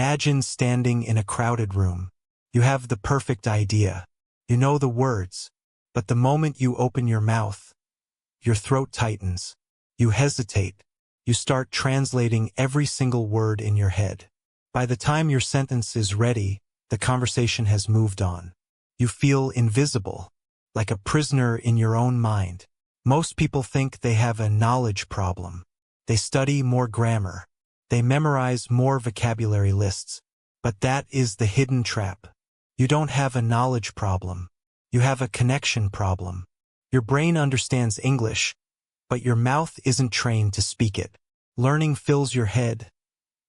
Imagine standing in a crowded room. You have the perfect idea. You know the words, but the moment you open your mouth, your throat tightens. You hesitate. You start translating every single word in your head. By the time your sentence is ready, the conversation has moved on. You feel invisible, like a prisoner in your own mind. Most people think they have a knowledge problem. They study more grammar. They memorize more vocabulary lists. But that is the hidden trap. You don't have a knowledge problem. You have a connection problem. Your brain understands English, but your mouth isn't trained to speak it. Learning fills your head,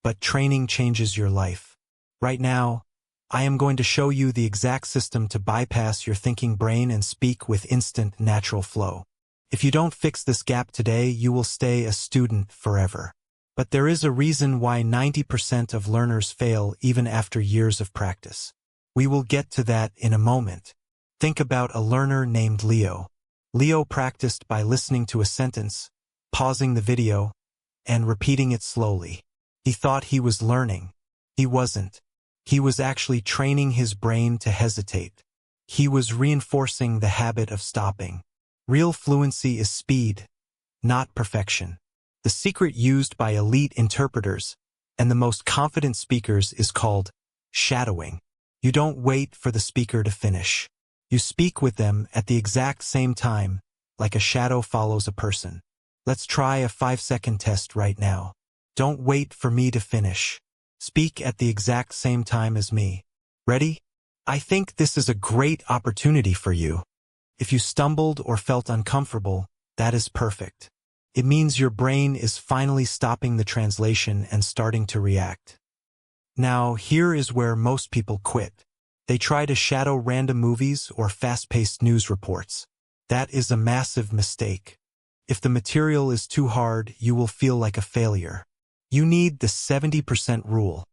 but training changes your life. Right now, I am going to show you the exact system to bypass your thinking brain and speak with instant, natural flow. If you don't fix this gap today, you will stay a student forever. But there is a reason why 90% of learners fail even after years of practice. We will get to that in a moment. Think about a learner named Leo. Leo practiced by listening to a sentence, pausing the video, and repeating it slowly. He thought he was learning. He wasn't. He was actually training his brain to hesitate. He was reinforcing the habit of stopping. Real fluency is speed, not perfection. The secret used by elite interpreters and the most confident speakers is called shadowing. You don't wait for the speaker to finish. You speak with them at the exact same time, like a shadow follows a person. Let's try a 5-second test right now. Don't wait for me to finish. Speak at the exact same time as me. Ready? I think this is a great opportunity for you. If you stumbled or felt uncomfortable, that is perfect. It means your brain is finally stopping the translation and starting to react. Now, here is where most people quit. They try to shadow random movies or fast-paced news reports. That is a massive mistake. If the material is too hard, you will feel like a failure. You need the 70% rule.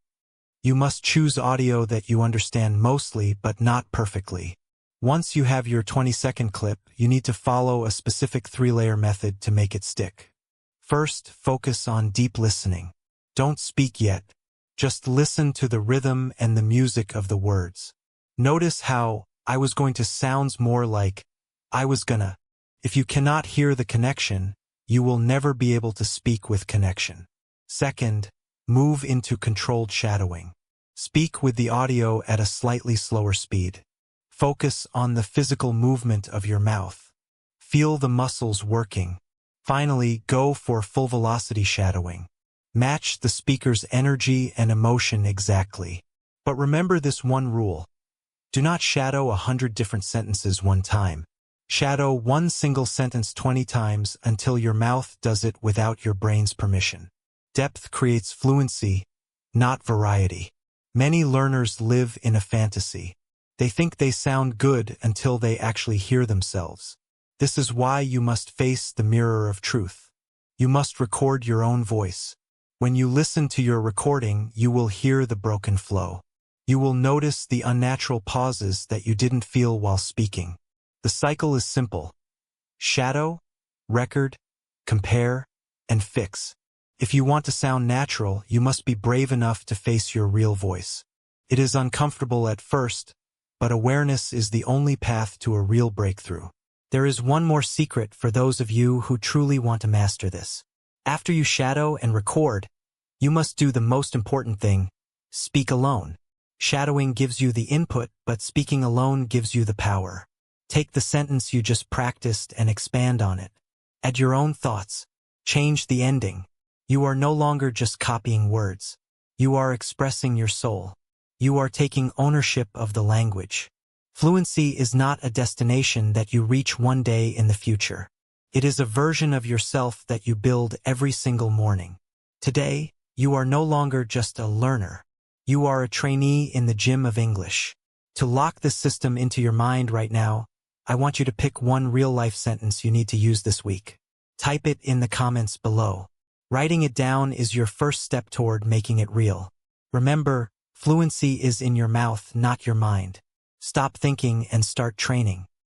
You must choose audio that you understand mostly but not perfectly. Once you have your 20-second clip, you need to follow a specific 3-layer method to make it stick. First, focus on deep listening. Don't speak yet. Just listen to the rhythm and the music of the words. Notice how I was going to sounds more like I was gonna. If you cannot hear the connection, you will never be able to speak with connection. Second, move into controlled shadowing. Speak with the audio at a slightly slower speed. Focus on the physical movement of your mouth. Feel the muscles working. Finally, go for full velocity shadowing. Match the speaker's energy and emotion exactly. But remember this one rule. Do not shadow 100 different sentences one time. Shadow one single sentence 20 times until your mouth does it without your brain's permission. Depth creates fluency, not variety. Many learners live in a fantasy. They think they sound good until they actually hear themselves. This is why you must face the mirror of truth. You must record your own voice. When you listen to your recording, you will hear the broken flow. You will notice the unnatural pauses that you didn't feel while speaking. The cycle is simple. Shadow, record, compare, and fix. If you want to sound natural, you must be brave enough to face your real voice. It is uncomfortable at first, but awareness is the only path to a real breakthrough. There is one more secret for those of you who truly want to master this. After you shadow and record, you must do the most important thing, speak alone. Shadowing gives you the input, but speaking alone gives you the power. Take the sentence you just practiced and expand on it. Add your own thoughts. Change the ending. You are no longer just copying words. You are expressing your soul. You are taking ownership of the language. Fluency is not a destination that you reach one day in the future. It is a version of yourself that you build every single morning. Today, you are no longer just a learner. You are a trainee in the gym of English. To lock this system into your mind right now, I want you to pick one real-life sentence you need to use this week. Type it in the comments below. Writing it down is your first step toward making it real. Remember, fluency is in your mouth, not your mind. Stop thinking and start training.